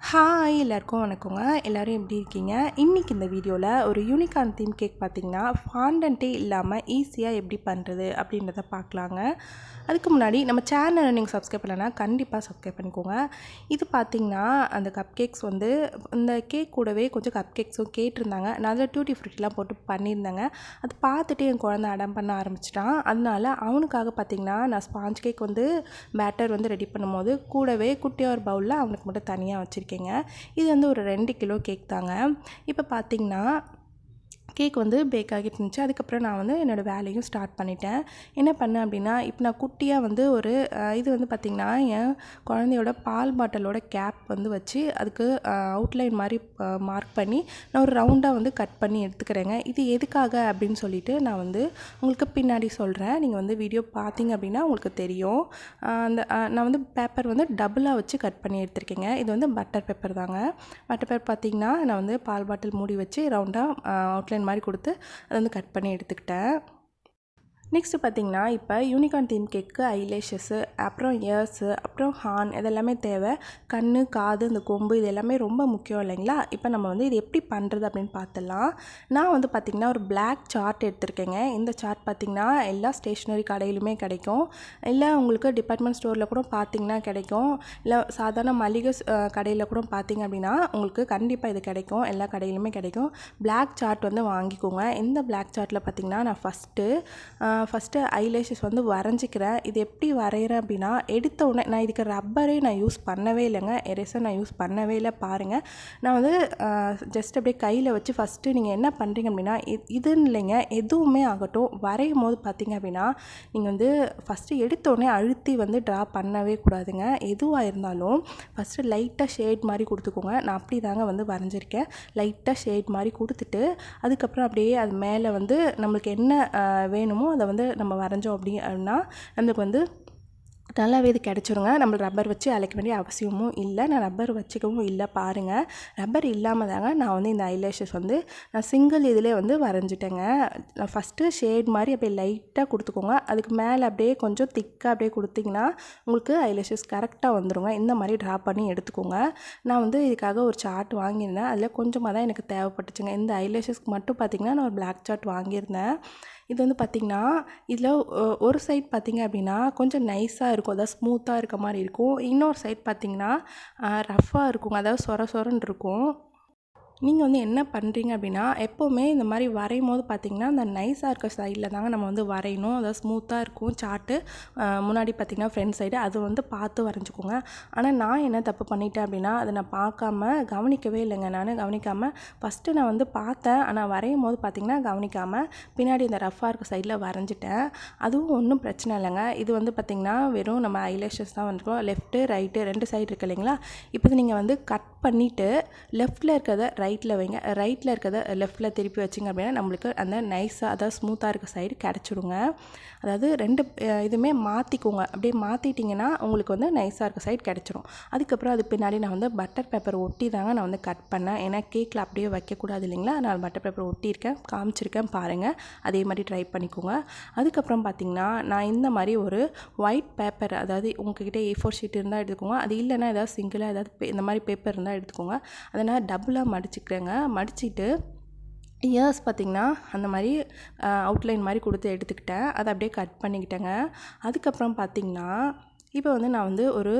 Hi எல்லாருக்கும் வணக்கங்க. எல்லோரும் எப்படி இருக்கீங்க? இன்றைக்கி இந்த வீடியோவில் ஒரு யூனிக்கான தீம் கேக் பார்த்திங்கன்னா ஃபாண்டன்ட்டே இல்லாமல் ஈஸியாக எப்படி பண்ணுறது அப்படின்றத பார்க்கலாங்க. அதுக்கு முன்னாடி நம்ம சேனலை நீங்கள் சப்ஸ்கிரைப் பண்ணலைன்னா கண்டிப்பாக சப்ஸ்கிரைப் பண்ணிக்கோங்க. இது பார்த்திங்கன்னா அந்த கப் கேக்ஸ் இந்த கேக் கூடவே கொஞ்சம் கப் கேக்ஸும் கேட்டிருந்தாங்க. நான் அதில் டியூட்டி ஃப்ரூட்டிலாம் போட்டு பண்ணியிருந்தேங்க. அது பார்த்துட்டு என் குழந்தை அடம் பண்ண ஆரம்பிச்சிட்டான். அதனால அவனுக்காக பார்த்திங்கன்னா நான் ஸ்பாஞ்ச் கேக் பேட்டர் ரெடி பண்ணும்போது கூடவே குட்டியாக ஒரு பவுலில் அவனுக்கு மட்டும் தனியாக வச்சுருக்கேங்க. இது ஒரு 2 கிலோ கேக் தாங்க. இப்போ பார்த்திங்கன்னா கேக் பேக் ஆகிட்டு இருந்துச்சு. அதுக்கப்புறம் நான் என்னோடய வேலையும் ஸ்டார்ட் பண்ணிட்டேன். என்ன பண்ணேன் அப்படின்னா, இப்போ நான் குட்டியாக ஒரு இது பார்த்திங்கன்னா என் குழந்தையோட பால் பாட்டிலோட கேப் வச்சு அதுக்கு அவுட்லைன் மாதிரி மார்க் பண்ணி நான் ஒரு ரவுண்டாக கட் பண்ணி எடுத்துக்கிறேங்க. இது எதுக்காக அப்படின்னு சொல்லிட்டு நான் உங்களுக்கு பின்னாடி சொல்கிறேன். நீங்கள் வீடியோ பார்த்தீங்க அப்படின்னா உங்களுக்கு தெரியும். அந்த நான் பேப்பர் டபுளாக வச்சு கட் பண்ணி எடுத்துருக்கேங்க. இது பட்டர் பேப்பர் தாங்க. பட்டர் பேப்பர் பார்த்திங்கன்னா நான் பால் பாட்டில் மூடி வச்சு ரவுண்டாக அவுட்லைன் மாதிரி கொடுத்து அதை கட் பண்ணி எடுத்துக்கிட்டேன். நெக்ஸ்ட்டு பார்த்திங்கன்னா இப்போ யூனிகார்ன் தீம் கேக்கு ஐலேஷஸ்ஸு, அப்புறம் இயர்ஸு, அப்புறம் ஹார்ன் இதெல்லாமே தேவை. கண், காது, இந்த கொம்பு இது எல்லாமே ரொம்ப முக்கியம் இல்லைங்களா? இப்போ நம்ம இது எப்படி பண்ணுறது அப்படின்னு பார்த்துடலாம். நான் பார்த்திங்கன்னா ஒரு பிளாக் சார்ட் எடுத்திருக்கேங்க. இந்த சார்ட் பார்த்திங்கன்னா எல்லா ஸ்டேஷ்னரி கடையிலுமே கிடைக்கும். இல்லை உங்களுக்கு டிபார்ட்மெண்ட் ஸ்டோரில் கூட பார்த்திங்கன்னா கிடைக்கும். இல்லை சாதாரண மளிகை கடையில் கூட பார்த்திங்க அப்படின்னா உங்களுக்கு கண்டிப்பாக இது கிடைக்கும். எல்லா கடையிலுமே கிடைக்கும். பிளாக் சார்ட் வாங்கிக்கோங்க. இந்த பிளாக் சார்ட்டில் பார்த்திங்கன்னா நான் ஃபஸ்ட்டு ஐலேஷஸ் வரைஞ்சிக்கிறேன். இது எப்படி வரைகிறேன் அப்படின்னா, எடுத்த உடனே நான் இதுக்கு ரப்பரே நான் யூஸ் பண்ணவே இல்லைங்க. எரேசர் நான் யூஸ் பண்ணவே இல்லை. பாருங்கள், நான் ஜஸ்ட் அப்படியே கையில் வச்சு ஃபஸ்ட்டு நீங்கள் என்ன பண்ணுறீங்க அப்படின்னா, இதுன்னு இல்லைங்க, எதுவுமே ஆகட்டும் வரையும் போது பார்த்திங்க அப்படின்னா நீங்கள் ஃபஸ்ட்டு எடுத்த உடனே அழுத்தி ட்ரா பண்ணவே கூடாதுங்க. எதுவாக இருந்தாலும் ஃபஸ்ட்டு லைட்டாக ஷேட் மாதிரி கொடுத்துக்கோங்க. நான் அப்படி தாங்க வரைஞ்சிருக்கேன். லைட்டாக ஷேட் மாதிரி கொடுத்துட்டு அதுக்கப்புறம் அப்படியே அது மேலே நம்மளுக்கு என்ன வேணுமோ அதை நம்ம வரைஞ்சோம் அப்படின்னா நம்மளுக்கு நல்லாவே இது கிடச்சிருங்க. நம்ம ரப்பர் வச்சு அழைக்க வேண்டிய அவசியமும் இல்லை. நான் ரப்பர் வச்சுக்கவும் இல்லை. பாருங்கள், ரப்பர் இல்லாமல் தாங்க நான் இந்த ஐலேஷஸ் நான் சிங்கிள் இதிலே வரைஞ்சிட்டேங்க. நான் ஃபஸ்ட்டு ஷேட் மாதிரி அப்படியே லைட்டாக கொடுத்துக்கோங்க. அதுக்கு மேலே அப்படியே கொஞ்சம் திக்காக அப்படியே கொடுத்திங்கன்னா உங்களுக்கு ஐலேஷஸ் கரெக்டாக வந்துடுங்க. இந்த மாதிரி ட்ரா பண்ணி எடுத்துக்கோங்க. நான் இதுக்காக ஒரு சார்ட் வாங்கியிருந்தேன். அதில் கொஞ்சமாக தான் எனக்கு தேவைப்பட்டுச்சுங்க. இந்த ஐலேஷஸ்க்கு மட்டும் பார்த்திங்கன்னா நான் ஒரு பிளாக் சார்ட் வாங்கியிருந்தேன். இது பார்த்திங்கன்னா இதில் ஒரு சைட் பார்த்திங்க அப்படின்னா கொஞ்சம் நைஸாக இருக்கும், அதாவது ஸ்மூத்தாக இருக்க மாதிரி இருக்கும். இன்னொரு சைட் பார்த்திங்கன்னா ரஃப்பாக இருக்கும், அதாவது சொர சொரன்னு இருக்கும். நீங்கள் என்ன பண்ணுறீங்க அப்படின்னா, எப்போவுமே இந்த மாதிரி வரையும் போது பார்த்திங்கன்னா அந்த நைஸாக இருக்க சைடில் தாங்க நம்ம வரையணும். அதாவது ஸ்மூத்தாக இருக்கும் சார்ட்டு முன்னாடி பார்த்திங்கன்னா ஃப்ரண்ட் சைடு அது பார்த்து வரைஞ்சிக்கோங்க. ஆனால் நான் என்ன தப்பு பண்ணிட்டேன் அப்படின்னா, அதை நான் பார்க்காம கவனிக்கவே இல்லைங்க. நான் கவனிக்காமல் ஃபஸ்ட்டு நான் பார்த்தேன். ஆனால் வரையும் போது பார்த்திங்கன்னா கவனிக்காமல் பின்னாடி இந்த ரஃப்பாக இருக்க சைடில் வரைஞ்சிட்டேன். அதுவும் ஒன்றும் பிரச்சனை இல்லைங்க. இது பார்த்திங்கன்னா வெறும் நம்ம ஐலேஷஸ் தான் லெஃப்ட்டு ரைட்டு 2 சைடு இருக்குது இல்லைங்களா? இப்போ நீங்கள் கட் பண்ணிவிட்டு லெஃப்ட்டில் இருக்கிறத ரைட்டில் வைங்க, ரைட்டில் இருக்கிறத லெஃப்ட்டில் திருப்பி வச்சிங்க அப்படின்னா நம்மளுக்கு அந்த நைஸாக அதாவது ஸ்மூத்தாக இருக்க சைடு கிடச்சிடுங்க. அதாவது 2 இதுவுமே மாற்றிக்கோங்க. அப்படியே மாற்றிட்டிங்கன்னா உங்களுக்கு நைஸாக இருக்க சைடு கிடச்சிரும். அதுக்கப்புறம் அது பின்னாடி நான் பட்டர் பேப்பர் ஒட்டி தாங்க நான் கட் பண்ணேன். ஏன்னா கேக்கில் அப்படியே வைக்கக்கூடாது இல்லைங்களா? நான் பட்டர் பேப்பர் ஒட்டியிருக்கேன், காமிச்சிருக்கேன் பாருங்கள். அதே மாதிரி ட்ரை பண்ணிக்கோங்க. அதுக்கப்புறம் பார்த்திங்கன்னா நான் இந்த மாதிரி ஒரு ஒயிட் பேப்பர், அதாவது உங்கள்கிட்ட A4 ஷீட் இருந்தால் எடுத்துக்கோங்க. அது இல்லைன்னா ஏதாவது சிங்கிளாக ஏதாவது இந்த மாதிரி பேப்பர் இருந்தால் எடுத்துக்கோங்க. அதை நான் டபுளாக மடிச்சுக்கிறேங்க. மடிச்சுட்டு இயர்ஸ் பார்த்திங்கன்னா அந்த மாதிரி அவுட்லைன் மாதிரி கொடுத்து எடுத்துக்கிட்டேன். அதை அப்படியே கட் பண்ணிக்கிட்டேங்க. அதுக்கப்புறம் பார்த்திங்கன்னா இப்போ நான் ஒரு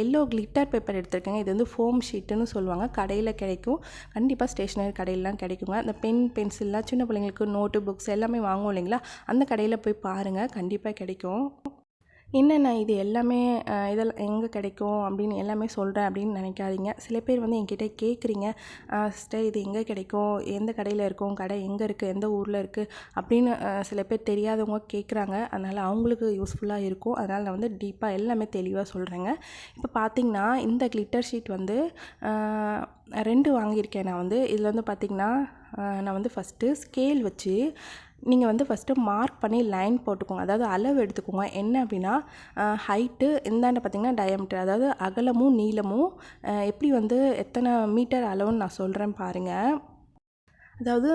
எல்லோ கிளிட்டர் பேப்பர் எடுத்திருக்கேங்க. இது ஃபோம் ஷீட்டுன்னு சொல்லுவாங்க. கடையில் கிடைக்கும். கண்டிப்பாக ஸ்டேஷ்னரி கடையிலலாம் கிடைக்குங்க. அந்த பென்சில்லாம் சின்ன பிள்ளைங்களுக்கு நோட்டு புக்ஸ் எல்லாமே வாங்குவோம் இல்லைங்களா? அந்த கடையில் போய் பாருங்கள், கண்டிப்பாக கிடைக்கும். என்னென்ன இது எல்லாமே இதெல்லாம் எங்கே கிடைக்கும் அப்படின்னு எல்லாமே சொல்கிறேன் அப்படின்னு நினைக்காதீங்க. சில பேர் என்கிட்ட கேட்குறீங்க, சிஸ்டர் இது எங்கே கிடைக்கும், எந்த கடையில் இருக்கும், கடை எங்கே இருக்குது, எந்த ஊரில் இருக்குது அப்படின்னு சில பேர் தெரியாதவங்க கேட்குறாங்க. அதனால் அவங்களுக்கு யூஸ்ஃபுல்லாக இருக்கும். அதனால் நான் டீப்பாக எல்லாமே தெளிவாக சொல்கிறேங்க. இப்போ பார்த்திங்கன்னா இந்த கிளிட்டர் ஷீட் 2 வாங்கியிருக்கேன். நான் இதில் பார்த்திங்கன்னா நான் ஃபஸ்ட்டு ஸ்கேல் வச்சு நீங்கள் ஃபஸ்ட்டு மார்க் பண்ணி லைன் போட்டுக்கோங்க. அதாவது அளவு எடுத்துக்கோங்க. என்ன அப்படின்னா ஹைட்டு இந்தாண்ட பார்த்திங்கன்னா டயமீட்டர், அதாவது அகலமும் நீளமும் எப்படி எத்தனை மீட்டர் அளவுன்னு நான் சொல்கிறேன் பாருங்கள். அதாவது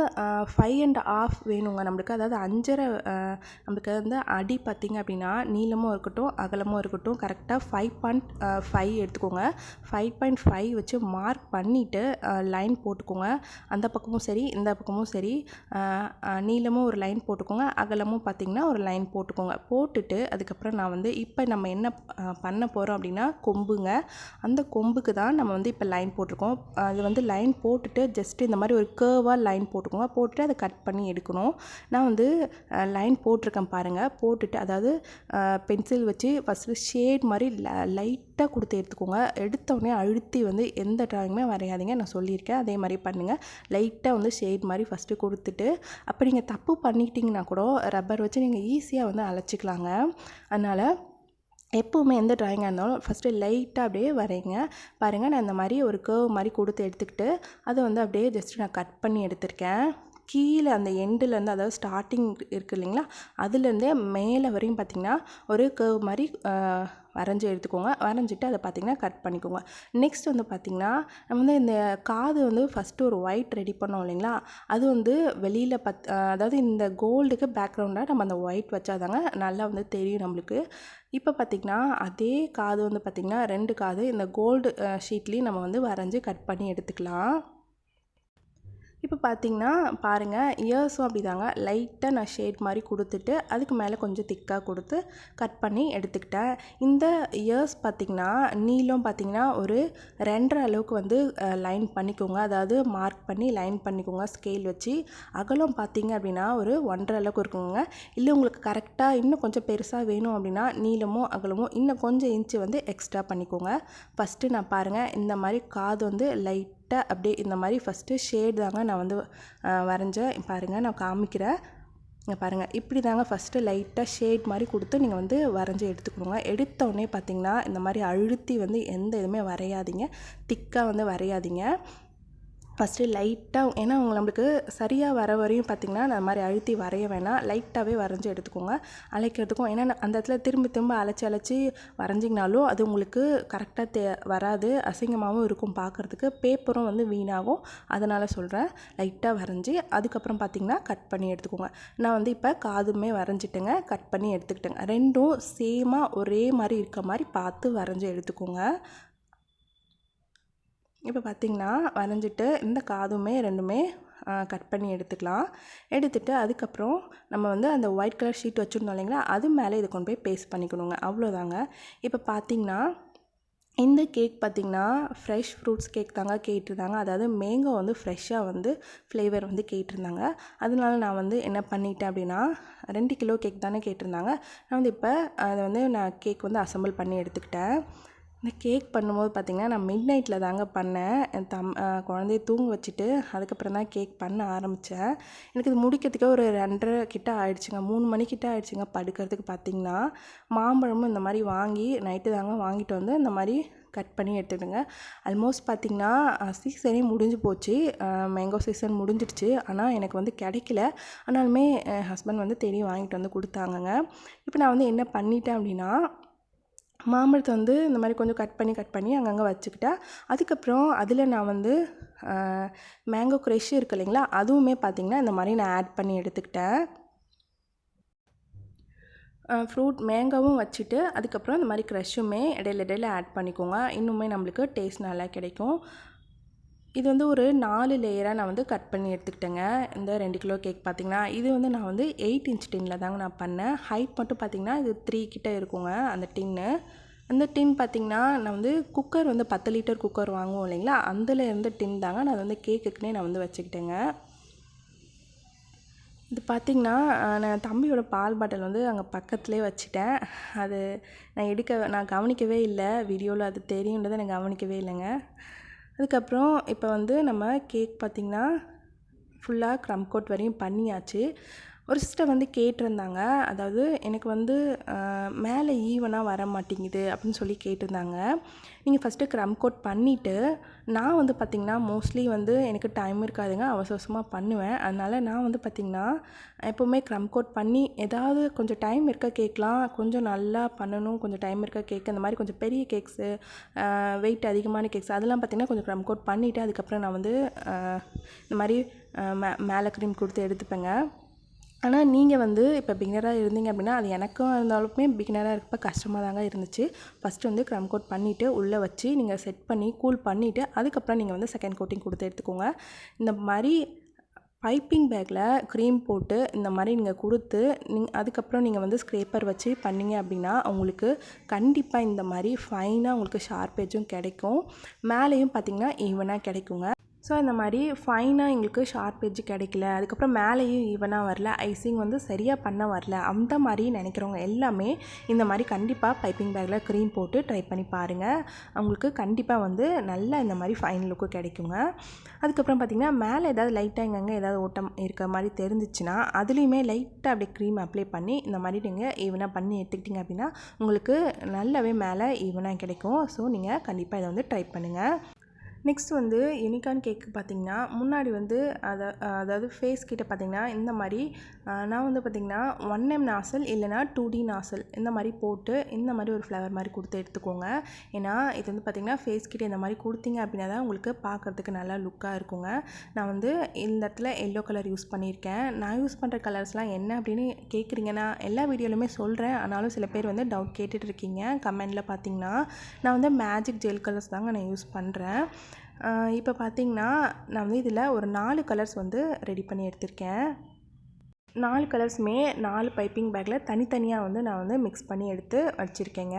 5.5 வேணுங்க நம்மளுக்கு. அதாவது 5.5 நம்மளுக்கு வந்து அடி பார்த்திங்க அப்படின்னா நீளமும் இருக்கட்டும் அகலமும் இருக்கட்டும் கரெக்டாக 5.5 எடுத்துக்கோங்க. 5.5 வச்சு மார்க் பண்ணிவிட்டு லைன் போட்டுக்கோங்க. அந்த பக்கமும் சரி இந்த பக்கமும் சரி நீளமும் ஒரு லைன் போட்டுக்கோங்க, அகலமும் பார்த்திங்கன்னா ஒரு லைன் போட்டுக்கோங்க. போட்டுட்டு அதுக்கப்புறம் நான் வந்து இப்போ நம்ம என்ன பண்ண போகிறோம் அப்படின்னா கொம்புங்க. அந்த கொம்புக்கு தான் நம்ம வந்து இப்போ லைன் போட்டிருக்கோம். அது வந்து லைன் போட்டுட்டு ஜஸ்ட் இந்த மாதிரி ஒரு கேர்வாக லைன் போட்டுக்கோங்க. போட்டுட்டு அதை கட் பண்ணி எடுக்கணும். நான் வந்து லைன் போட்டிருக்கேன் பாருங்கள். போட்டுட்டு அதாவது பென்சில் வச்சு ஃபஸ்ட்டு ஷேட் மாதிரி லைட்டாக கொடுத்து எடுத்துக்கோங்க. எடுத்தோடனே அழுத்தி வந்து எந்த ட்ராயிங்குமே வரையாதீங்க, நான் சொல்லியிருக்கேன். அதே மாதிரி பண்ணுங்கள். லைட்டாக வந்து ஷேட் மாதிரி ஃபஸ்ட்டு கொடுத்துட்டு அப்போ நீங்கள் தப்பு பண்ணிக்கிட்டிங்கன்னா கூட ரப்பர் வச்சு நீங்கள் ஈஸியாக வந்து அழைச்சிக்கலாங்க. அதனால் எப்போவுமே எந்த ட்ராயிங்காக இருந்தாலும் ஃபஸ்ட்டு லைட்டாக அப்படியே வரைங்க. பாருங்கள், நான் இந்த மாதிரி ஒரு கர்வ் மாதிரி கொடுத்து எடுத்துக்கிட்டு அதை வந்து அப்படியே ஜஸ்ட்டு நான் கட் பண்ணி எடுத்திருக்கேன். கீழே அந்த எண்டுலேருந்து அதாவது ஸ்டார்டிங் இருக்குது இல்லைங்களா, அதுலேருந்தே மேலே வரையும் பார்த்திங்கன்னா ஒரு கர்வ் மாதிரி வரைஞ்சி எடுத்துக்கோங்க. வரைஞ்சிட்டு அதை பார்த்திங்கன்னா கட் பண்ணிக்கோங்க. நெக்ஸ்ட் வந்து பார்த்திங்கன்னா நம்ம வந்து இந்த காது வந்து ஃபஸ்ட்டு ஒரு ஒயிட் ரெடி பண்ணோம் இல்லைங்களா, அது வந்து வெளியில் அதாவது இந்த கோல்டுக்கு பேக்ரவுண்டாக நம்ம அந்த ஒயிட் வச்சாதாங்க நல்லா வந்து தெரியும் நம்மளுக்கு. இப்போ பார்த்திங்கன்னா அதே காது வந்து பார்த்திங்கன்னா 2 காது இந்த கோல்டு ஷீட்லேயும் நம்ம வந்து வரைஞ்சி கட் பண்ணி எடுத்துக்கலாம். இப்போ பார்த்திங்கன்னா பாருங்கள், இயர்ஸும் அப்படிதாங்க. லைட்டாக நான் ஷேட் மாதிரி கொடுத்துட்டு அதுக்கு மேலே கொஞ்சம் திக்காக கொடுத்து கட் பண்ணி எடுத்துக்கிட்டேன். இந்த இயர்ஸ் பார்த்திங்கன்னா நீளம் பார்த்திங்கன்னா ஒரு 2.5 அளவுக்கு வந்து லைன் பண்ணிக்கோங்க. அதாவது மார்க் பண்ணி லைன் பண்ணிக்கோங்க ஸ்கேல் வச்சு. அகலம் பார்த்திங்க அப்படின்னா ஒரு 1.5 அளவுக்கு இருக்குங்க. இல்லை உங்களுக்கு கரெக்டாக இன்னும் கொஞ்சம் பெருசாக வேணும் அப்படின்னா நீளமும் அகலமும் இன்னும் கொஞ்சம் இன்ச்சு வந்து எக்ஸ்ட்ரா பண்ணிக்கோங்க. ஃபஸ்ட்டு நான் பாருங்கள் இந்த மாதிரி காது வந்து லைட்டாக அப்படியே இந்த மாதிரி ஃபஸ்ட்டு ஷேட் தாங்க நான் வந்து வரைஞ்சேன். பாருங்கள், நான் காமிக்கிறேன். இங்கே பாருங்கள், இப்படி தாங்க ஃபஸ்ட்டு லைட்டாக ஷேட் மாதிரி கொடுத்து நீங்கள் வந்து வரைஞ்சி எடுத்துக்கணுங்க. எடுத்தோடனே பார்த்திங்கன்னா இந்த மாதிரி அழுத்தி வந்து எந்த இதுவுமே வரையாதீங்க, திக்காக வந்து வரையாதீங்க. ஃபஸ்ட்டு லைட்டாக, ஏன்னா நம்மளுக்கு சரியாக வர வரையும் பார்த்திங்கன்னா அந்த மாதிரி அழுத்தி வரைய வேணாம், லைட்டாகவே வரைஞ்சி எடுத்துக்கோங்க. அழைக்கிறதுக்கும், ஏன்னா அந்த இடத்துல திரும்ப அழைச்சி வரைஞ்சிங்கனாலும் அது உங்களுக்கு கரெக்டாக வராது, அசிங்கமாகவும் இருக்கும் பார்க்குறதுக்கு, பேப்பரும் வந்து வீணாகும். அதனால் சொல்கிறேன், லைட்டாக வரைஞ்சி அதுக்கப்புறம் பார்த்திங்கன்னா கட் பண்ணி எடுத்துக்கோங்க. நான் வந்து இப்போ காதுமே வரைஞ்சிட்டேங்க, கட் பண்ணி எடுத்துக்கிட்டேங்க. ரெண்டும் சேமாக ஒரே மாதிரி இருக்க மாதிரி பார்த்து வரைஞ்சி எடுத்துக்கோங்க. இப்போ பார்த்திங்கன்னா வரைஞ்சிட்டு இந்த காதுமே ரெண்டுமே கட் பண்ணி எடுத்துக்கலாம். எடுத்துகிட்டு அதுக்கப்புறம் நம்ம வந்து அந்த ஒயிட் கலர் ஷீட் வச்சுருந்தோம் இல்லைங்களா, அது மேலே இதை கொண்டு போய் பேஸ்ட் பண்ணிக்கணுங்க. அவ்வளோதாங்க. இப்போ பார்த்திங்கன்னா இந்த கேக் பார்த்திங்கன்னா ஃப்ரெஷ் ஃப்ரூட்ஸ் கேக் தாங்க கேட்டிருந்தாங்க. அதாவது மேங்கோ வந்து ஃப்ரெஷ்ஷாக வந்து ஃப்ளேவர் வந்து கேட்டிருந்தாங்க. அதனால நான் வந்து என்ன பண்ணிட்டேன் அப்படின்னா 2 கிலோ கேக் தானே கேட்டிருந்தாங்க. நான் வந்து இப்போ அதை வந்து நான் கேக் வந்து அசம்பிள் பண்ணி எடுத்துக்கிட்டேன். இந்த கேக் பண்ணும்போது பார்த்திங்கன்னா நான் மிட் நைட்டில் தாங்க பண்ணேன். என் குழந்தைய தூங்க வச்சுட்டு அதுக்கப்புறம் தான் கேக் பண்ண ஆரம்பித்தேன். எனக்கு இது முடிக்கிறதுக்கே ஒரு 2:30 கிட்ட ஆகிடுச்சுங்க, 3 மணிக்கிட்ட ஆகிடுச்சுங்க படுக்கிறதுக்கு. பார்த்திங்கன்னா மாம்பழமும் இந்த மாதிரி வாங்கி நைட்டு தாங்க வாங்கிட்டு வந்து இந்த மாதிரி கட் பண்ணி எடுத்துக்கிட்டுங்க. ஆல்மோஸ்ட் பார்த்திங்கன்னா சீசனே முடிஞ்சு போச்சு, மேங்கோ சீசன் முடிஞ்சிடுச்சு. ஆனால் எனக்கு வந்து கிடைக்கல. ஆனாலுமே என் ஹஸ்பண்ட் வந்து தேடி வாங்கிட்டு வந்து கொடுத்தாங்கங்க. இப்போ நான் வந்து என்ன பண்ணிட்டேன் அப்படின்னா மாம்பழத்தை வந்து இந்த மாதிரி கொஞ்சம் கட் பண்ணி அங்கங்கே வச்சுக்கிட்டேன். அதுக்கப்புறம் அதில் நான் வந்து மேங்கோ க்ரஷ் இருக்குது இல்லைங்களா, அதுவுமே பார்த்திங்கன்னா இந்த மாதிரி நான் ஆட் பண்ணி எடுத்துக்கிட்டேன். ஃப்ரூட் மேங்கோவும் வச்சுட்டு அதுக்கப்புறம் இந்த மாதிரி க்ரஷ்ஷுமே இடையில ஆட் பண்ணிக்கோங்க. இன்னுமே நம்மளுக்கு டேஸ்ட் நல்லா கிடைக்கும். இது வந்து ஒரு 4 லேயராக நான் வந்து கட் பண்ணி எடுத்துக்கிட்டேங்க. இந்த 2 கிலோ கேக் பார்த்திங்கன்னா இது வந்து நான் வந்து 8 இன்ச் டின்னில் தாங்க நான் பண்ணேன். ஹைட் மட்டும் பார்த்திங்கன்னா இது 3 கிட்ட இருக்குங்க அந்த டின்னு. அந்த டின் பார்த்திங்கன்னா நான் வந்து குக்கர் வந்து 10 லிட்டர் குக்கர் வாங்குவோம் இல்லைங்களா, அதில் இருந்த டின் தாங்க நான் வந்து கேக்குக்குனே நான் வந்து வச்சுக்கிட்டேங்க. இது பார்த்திங்கன்னா நான் தம்பியோட பால் பாட்டில் வந்து அங்கே பக்கத்துலேயே வச்சுட்டேன். அது நான் கவனிக்கவே இல்லை, வீடியோவில் அது தெரியுன்றதை நான் கவனிக்கவே இல்லைங்க. அதுக்கப்புறம் இப்போ வந்து நம்ம கேக் பார்த்திங்கன்னா ஃபுல்லாக க்ரம் கோட் வரையும் பண்ணியாச்சு. ஒரு சிஸ்டர் வந்து கேட்டிருந்தாங்க, அதாவது எனக்கு வந்து மேலே ஈவனாக வர மாட்டேங்குது அப்படின்னு சொல்லி கேட்டிருந்தாங்க. நீங்கள் ஃபஸ்ட்டு க்ரம் கோட் பண்ணிவிட்டு, நான் வந்து பார்த்திங்கன்னா மோஸ்ட்லி வந்து எனக்கு டைம் இருக்காதுங்க, அவசரமாக பண்ணுவேன். அதனால் நான் வந்து பார்த்திங்கன்னா எப்போவுமே க்ரம் கோட் பண்ணி ஏதாவது கொஞ்சம் டைம் இருக்க கேக்லாம் கொஞ்சம் நல்லா பண்ணணும், கொஞ்சம் டைம் இருக்க கேக் இந்த மாதிரி கொஞ்சம் பெரிய கேக்ஸு, வெயிட் அதிகமான கேக்ஸ் அதெல்லாம் பார்த்திங்கன்னா கொஞ்சம் க்ரம் கோட் பண்ணிவிட்டு அதுக்கப்புறம் நான் வந்து இந்த மாதிரி மேலே க்ரீம் கொடுத்து எடுத்துப்பேங்க. ஆனால் நீங்கள் வந்து இப்போ பிகினராக இருந்தீங்க அப்படின்னா, அது எனக்கும் இருந்தாலுமே பிகினராக இருக்கப்போ கஷ்டமாக தாங்க இருந்துச்சு. ஃபஸ்ட்டு வந்து க்ரம் கோட் பண்ணிவிட்டு உள்ளே வச்சு நீங்கள் செட் பண்ணி கூல் பண்ணிவிட்டு அதுக்கப்புறம் நீங்கள் வந்து செகண்ட் கோட்டிங் கொடுத்து எடுத்துக்கோங்க. இந்த மாதிரி பைப்பிங் பேக்கில் க்ரீம் போட்டு இந்த மாதிரி நீங்கள் கொடுத்து அதுக்கப்புறம் நீங்கள் வந்து ஸ்க்ரேப்பர் வச்சு பண்ணிங்க அப்படின்னா உங்களுக்கு கண்டிப்பாக இந்த மாதிரி ஃபைனாக உங்களுக்கு ஷார்ப் எட்ஜும் கிடைக்கும், மேலேயும் பார்த்திங்கன்னா ஈவனாக கிடைக்குங்க. ஸோ இந்த மாதிரி ஃபைனாக எங்களுக்கு ஷார்ப் எட்ஜ் கிடைக்கல, அதுக்கப்புறம் மேலேயும் ஈவனாக வரல, ஐசிங் வந்து சரியாக பண்ண வரல, அந்த மாதிரி நினைக்கிறவங்க எல்லாமே இந்த மாதிரி கண்டிப்பாக பைப்பிங் பேக்கில் க்ரீம் போட்டு ட்ரை பண்ணி பாருங்கள். அவங்களுக்கு கண்டிப்பாக வந்து நல்லா இந்த மாதிரி ஃபைன் லுக்கு கிடைக்குங்க. அதுக்கப்புறம் பார்த்திங்கன்னா மேலே ஏதாவது லைட்டாக எங்கெங்கே ஏதாவது ஓட்டம் இருக்கிற மாதிரி தெரிஞ்சிச்சுன்னா அதுலேயுமே லைட்டாக அப்படியே க்ரீம் அப்ளை பண்ணி இந்த மாதிரி நீங்கள் ஈவனாக பண்ணி எடுத்துக்கிட்டிங்க அப்படின்னா உங்களுக்கு நல்லாவே மேலே ஈவனாக கிடைக்கும். ஸோ நீங்கள் கண்டிப்பாக இதை வந்து ட்ரை பண்ணுங்கள். நெக்ஸ்ட் வந்து யூனிகார்ன் கேக்கு பார்த்திங்கன்னா முன்னாடி வந்து அதாவது ஃபேஸ் கிட்ட பார்த்திங்கன்னா இந்த மாதிரி நான் வந்து பார்த்திங்கன்னா 1M நாசல் இல்லைனா 2D நாசல் இந்த மாதிரி போட்டு இந்த மாதிரி ஒரு ஃப்ளவர் மாதிரி கொடுத்து எடுத்துக்கோங்க. ஏன்னா இது வந்து பார்த்திங்கன்னா ஃபேஸ் கிட்ட இந்த மாதிரி கொடுத்தீங்க அப்படின்னா தான் உங்களுக்கு பார்க்குறதுக்கு நல்லா லுக்காக இருக்குங்க. நான் வந்து இந்த இடத்துல எல்லோ கலர் யூஸ் பண்ணியிருக்கேன். நான் யூஸ் பண்ணுற கலர்ஸ்லாம் என்ன அப்படின்னு கேட்குறீங்க, நான் எல்லா வீடியோலையுமே சொல்கிறேன். ஆனாலும் சில பேர் வந்து டவுட் கேட்டுட்டு இருக்கீங்க கமெண்டில். பார்த்திங்கன்னா நான் வந்து மேஜிக் ஜெல் கலர்ஸ் தாங்க நான் யூஸ் பண்ணுறேன். இப்போ பார்த்திங்கன்னா நான் வந்து இதில் ஒரு 4 கலர்ஸ் வந்து ரெடி பண்ணி எடுத்திருக்கேன். 4 கலர்ஸுமே 4 பைப்பிங் பேக்கில் தனித்தனியாக வந்து நான் வந்து மிக்ஸ் பண்ணி எடுத்து வச்சுருக்கேங்க.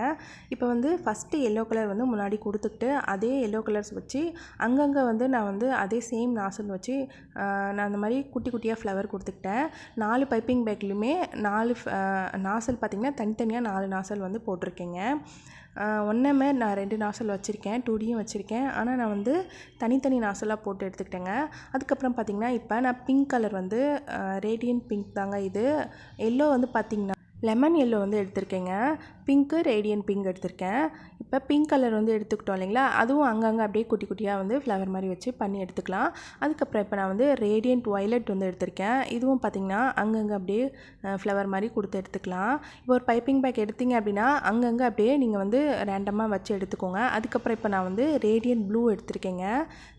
இப்போ வந்து ஃபஸ்ட்டு எல்லோ கலர் வந்து முன்னாடி கொடுத்துக்கிட்டு அதே எல்லோ கலர்ஸ் வச்சு அங்கங்கே வந்து நான் வந்து அதே சேம் நாசல் வச்சு நான் அந்த மாதிரி குட்டி குட்டியாக ஃப்ளவர் கொடுத்துக்கிட்டேன். 4 பைப்பிங் பேக்லையுமே 4 நாசல் பார்த்திங்கன்னா தனித்தனியாக 4 நாசல் வந்து போட்டிருக்கேங்க. 1M நான் 2 நாசல் வச்சுருக்கேன், 2Dயும் வச்சுருக்கேன். ஆனால் நான் வந்து தனித்தனி நாசலாக போட்டு எடுத்துக்கிட்டேங்க. அதுக்கப்புறம் பார்த்திங்கன்னா இப்போ நான் பிங்க் கலர் வந்து ரேடியன்ட் பிங்க் தாங்க இது. எல்லோ வந்து பார்த்திங்கன்னா லெமன் எல்லோ வந்து எடுத்திருக்கேங்க, பிங்க்கு ரேடியன்ட் பிங்க் எடுத்திருக்கேன். இப்போ பிங்க் கலர் வந்து எடுத்துக்கிட்டோம் இல்லைங்களா, அதுவும் அங்கங்கே அப்படியே குட்டி குட்டியாக வந்து ஃப்ளவர் மாதிரி வச்சு பண்ணி எடுத்துக்கலாம். அதுக்கப்புறம் இப்போ நான் வந்து ரேடியன்ட் வயலட் வந்து எடுத்திருக்கேன். இதுவும் பார்த்திங்கன்னா அங்கங்கே அப்படியே ஃப்ளவர் மாதிரி கொடுத்து எடுத்துக்கலாம். இப்போ ஒரு பைப்பிங் பேக் எடுத்திங்க அப்படின்னா அங்கங்கே அப்படியே நீங்கள் வந்து ரேண்டமாக வச்சு எடுத்துக்கோங்க. அதுக்கப்புறம் இப்போ நான் வந்து ரேடியன்ட் ப்ளூ எடுத்திருக்கேங்க,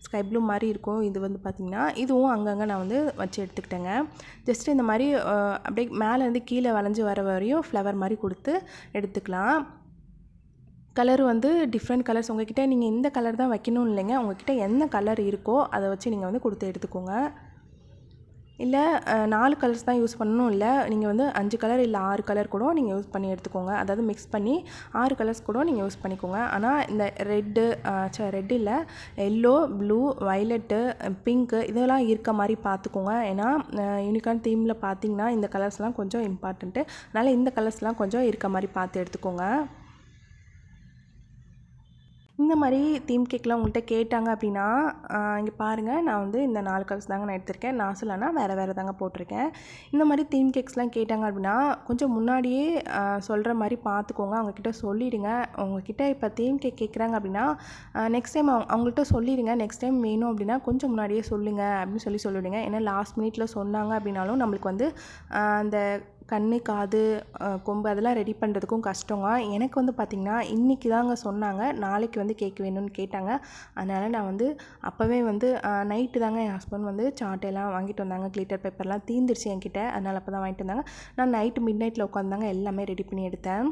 ஸ்கை ப்ளூ மாதிரி இருக்கும் இது வந்து பார்த்திங்கன்னா. இதுவும் அங்கங்கே நான் வந்து வச்சு எடுத்துக்கிட்டேங்க. ஜஸ்ட் இந்த மாதிரி அப்படியே மேலேருந்து கீழே வளைஞ்சு வர வரையும் ஃப்ளவர் மாதிரி கொடுத்து எடுத்துக்கலாம். கலர் வந்து டிஃப்ரெண்ட் கலர்ஸ் உங்கள்கிட்ட நீங்கள் இந்த கலர் தான் வைக்கணும் இல்லைங்க, உங்கள்கிட்ட என்ன கலர் இருக்கோ அதை வச்சு நீங்கள் வந்து கொடுத்து எடுத்துக்கோங்க. இல்லை 4 கலர்ஸ் தான் யூஸ் பண்ணணும் இல்லை, நீங்கள் வந்து 5 கலர் இல்லை 6 கலர் கூட நீங்கள் யூஸ் பண்ணி எடுத்துக்கோங்க. அதாவது மிக்ஸ் பண்ணி 6 கலர்ஸ் கூட நீங்கள் யூஸ் பண்ணிக்கோங்க. ஆனால் இந்த ரெட்டு இல்லை, எல்லோ, ப்ளூ, வயலட்டு, பிங்க்கு இதெல்லாம் இருக்க மாதிரி பார்த்துக்கோங்க. ஏன்னா யூனிகார்ன் தீமில் பார்த்திங்கன்னா இந்த கலர்ஸ்லாம் கொஞ்சம் இம்பார்ட்டண்ட்டு. அதனால் இந்த கலர்ஸ்லாம் கொஞ்சம் இருக்க மாதிரி பார்த்து எடுத்துக்கோங்க. இந்த மாதிரி தீம் கேக்லாம் உங்கள்கிட்ட கேட்டாங்க அப்படின்னா இங்கே பாருங்கள், நான் வந்து இந்த 4 கலர்ஸ் தாங்க நான் எடுத்திருக்கேன். நாசலானா வேறு தாங்க போட்டிருக்கேன். இந்த மாதிரி தீம் கேக்ஸ்லாம் கேட்டாங்க அப்படின்னா கொஞ்சம் முன்னாடியே சொல்கிற மாதிரி பார்த்துக்கோங்க. அவங்கக்கிட்ட சொல்லிவிடுங்க. உங்கள்கிட்ட இப்போ தீம் கேக் கேட்குறாங்க அப்படின்னா நெக்ஸ்ட் டைம் அவங்கள்ட்ட சொல்லிடுங்க. நெக்ஸ்ட் டைம் வேணும் அப்படின்னா கொஞ்சம் முன்னாடியே சொல்லுங்கள் அப்படின்னு சொல்லிவிடுங்க. ஏன்னா லாஸ்ட் மினிட்ல சொன்னாங்க அப்படின்னாலும் நம்மளுக்கு வந்து அந்த கண்ணு, காது, கொம்பு அதெல்லாம் ரெடி பண்ணுறதுக்கும் கஷ்டங்க. எனக்கு வந்து பார்த்திங்கன்னா இன்றைக்கி தாங்க சொன்னாங்க, நாளைக்கு வந்து கேக் வேணும்னு கேட்டாங்க. அதனால் நான் வந்து அப்போவே வந்து நைட்டு தாங்க என் ஹஸ்பண்ட் வந்து சாட்டையெல்லாம் வாங்கிட்டு வந்தாங்க. கிளிட்டர் பேப்பர்லாம் தீந்துருச்சு என்கிட்ட, அதனால் அப்போ தான் வாங்கிட்டு வந்தாங்க. நான் நைட்டு மிட் நைட்டில் உட்காந்தாங்க எல்லாமே ரெடி பண்ணி எடுத்தேன்.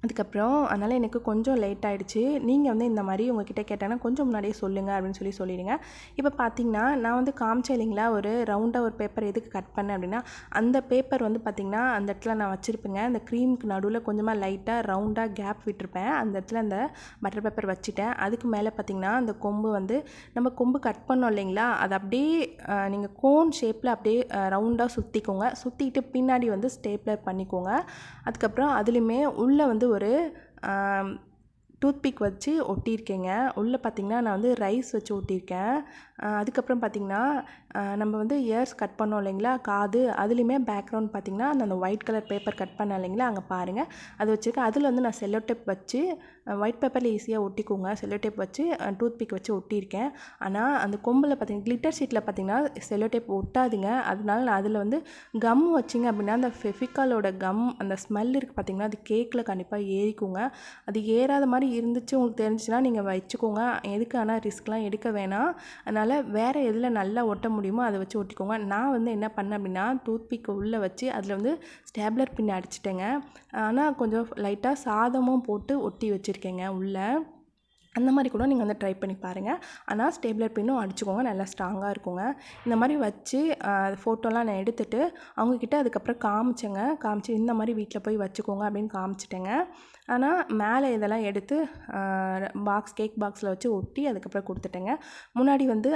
அதுக்கப்புறம் அதனால் எனக்கு கொஞ்சம் லேட் ஆகிடுச்சு. நீங்கள் வந்து இந்த மாதிரி உங்கள்கிட்ட கேட்டாங்கன்னா கொஞ்சம் முன்னாடியே சொல்லுங்கள் அப்படின்னு சொல்லிடுங்க. இப்போ பார்த்திங்கன்னா நான் வந்து காமிச்சேன் இல்லைங்களா, ஒரு ரவுண்டாக ஒரு பேப்பர் எதுக்கு கட் பண்ணேன் அப்படின்னா அந்த பேப்பர் வந்து பார்த்திங்கன்னா அந்த இடத்துல நான் வச்சுருப்பேங்க. அந்த க்ரீமுக்கு நடுவில் கொஞ்சமாக லைட்டாக ரவுண்டாக கேப் விட்டுருப்பேன். அந்த இடத்துல அந்த பட்டர் பேப்பர் வச்சுட்டேன். அதுக்கு மேலே பார்த்திங்கன்னா அந்த கொம்பு வந்து நம்ம கொம்பு கட் பண்ணோம் இல்லைங்களா, அது அப்படியே நீங்கள் கோன் ஷேப்பில் அப்படியே ரவுண்டாக சுற்றிக்கோங்க. சுற்றிட்டு பின்னாடி வந்து ஸ்டேப்லர் பண்ணிக்கோங்க. அதுக்கப்புறம் அதுலேயுமே உள்ளே வந்து ஒரு டூத்பிக் வச்சு ஒட்டியிருக்கேங்க. உள்ளே பார்த்திங்கன்னா நான் வந்து ரைஸ் வச்சு ஒட்டியிருக்கேன். அதுக்கப்புறம் பார்த்திங்கன்னா நம்ம வந்து இயர்ஸ் கட் பண்ணோம் இல்லைங்களா, காது, அதுலேயுமே பேக்ரவுண்ட் பார்த்திங்கன்னா அந்த ஒயிட் கலர் பேப்பர் கட் பண்ணேன் இல்லைங்களா, அங்கே பாருங்கள் அது வச்சுருக்கேன். அதில் வந்து நான் செல்லோ டேப் வச்சு ஒயிட் பேப்பரில் ஈஸியாக ஒட்டிக்கோங்க. செல்லோ டேப் வச்சு டூத்பிக் வச்சு ஒட்டியிருக்கேன். ஆனால் அந்த கொம்பில் பார்த்திங்கன்னா கிளிட்டர் ஷீட்டில் பார்த்திங்கன்னா செல்லோ டேப் ஒட்டாதுங்க. அதனால நான் அதில் வந்து கம் வச்சிங்க அப்படின்னா அந்த ஃபெவிகாலோட கம் அந்த ஸ்மெல் இருக்குது பார்த்திங்கன்னா, அது கேக்கில் கண்டிப்பாக ஏறிக்குங்க. அது ஏறாத மாதிரி இருந்துச்சு உங்களுக்கு தெரிஞ்சுன்னா நீங்கள் வச்சுக்கோங்க. எதுக்கு ஆனால் ரிஸ்க்லாம் எடுக்க வேணாம். அதனால் வேறு எதில் நல்லா ஒட்ட முடியுமோ அதை வச்சு ஒட்டிக்கோங்க. நான் வந்து என்ன பண்ணேன் அப்படின்னா டூத்பிக்கை உள்ளே வச்சு அதில் வந்து ஸ்டேப்லர் பின் அடிச்சிட்டேங்க. ஆனால் கொஞ்சம் லைட்டாக சாதமும் போட்டு ஒட்டி வச்சுருக்கேங்க உள்ளே. அந்த மாதிரி கூட நீங்கள் வந்து ட்ரை பண்ணி பாருங்கள். ஆனால் ஸ்டேப்லர் பின்னும் அடிச்சுக்கோங்க, நல்லா ஸ்ட்ராங்காக இருக்குங்க. இந்த மாதிரி வச்சு ஃபோட்டோலாம் நான் எடுத்துகிட்டு அவங்கக்கிட்ட அதுக்கப்புறம் காமிச்சு இந்த மாதிரி வீட்டில் போய் வச்சுக்கோங்க அப்படின்னு காமிச்சிட்டேங்க. ஆனால் மேலே இதெல்லாம் எடுத்து கேக் பாக்ஸில் வச்சு ஒட்டி அதுக்கப்புறம் கொடுத்துட்டேங்க. முன்னாடி வந்து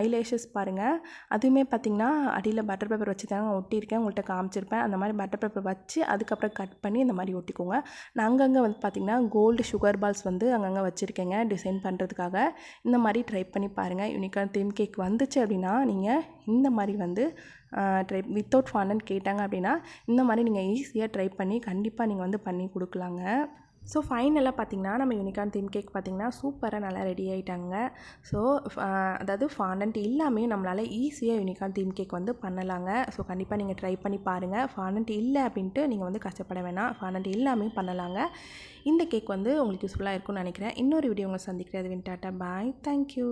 ஐலேஷஸ் பாருங்கள், அதுவுமே பார்த்திங்கன்னா அடியில் பட்டர் பேப்பர் வச்சு தாங்க ஒட்டியிருக்கேன். உங்கள்கிட்ட காமிச்சிருப்பேன். அந்த மாதிரி பட்டர் பேப்பர் வச்சு அதுக்கப்புறம் கட் பண்ணி இந்த மாதிரி ஒட்டிக்கோங்க. நான் அங்கங்கே வந்து பார்த்திங்கன்னா கோல்டு சுகர் பால்ஸ் வந்து அங்கங்கே வச்சுருக்கேங்க டிசைன் பண்ணுறதுக்காக. இந்த மாதிரி ட்ரை பண்ணி பாருங்கள். யூனிக்கான தீம் கேக் வந்துச்சு அப்படின்னா நீங்கள் இந்த மாதிரி வந்து ட்ரை வித்தவுட் ஃபாண்டன்ட் கேட்டாங்க அப்படின்னா இந்த மாதிரி நீங்கள் ஈஸியாக ட்ரை பண்ணி கண்டிப்பாக நீங்கள் வந்து பண்ணி கொடுக்கலாங்க. ஸோ ஃபைனலாக பார்த்திங்கன்னா நம்ம யூனிக்கான தீம் கேக் பார்த்திங்கன்னா சூப்பராக நல்லா ரெடி ஆகிட்டாங்க. ஸோ அதாவது ஃபாண்டன்ட் இல்லாமே நம்மளால் ஈஸியாக யூனிக்கான தீம் கேக் வந்து பண்ணலாங்க. ஸோ கண்டிப்பாக நீங்கள் ட்ரை பண்ணி பாருங்கள். ஃபாண்டன்ட் இல்லை அப்படின்ட்டு நீங்கள் வந்து கஷ்டப்பட வேணாம், ஃபாண்டன்ட் இல்லாமே பண்ணலாங்க. இந்த கேக் வந்து உங்களுக்கு யூஸ்ஃபுல்லாக இருக்கும்னு நினைக்கிறேன். இன்னொரு வீடியோ உங்களை சந்திக்கிறேன். அது டாட்டா பாய், தேங்க்யூ.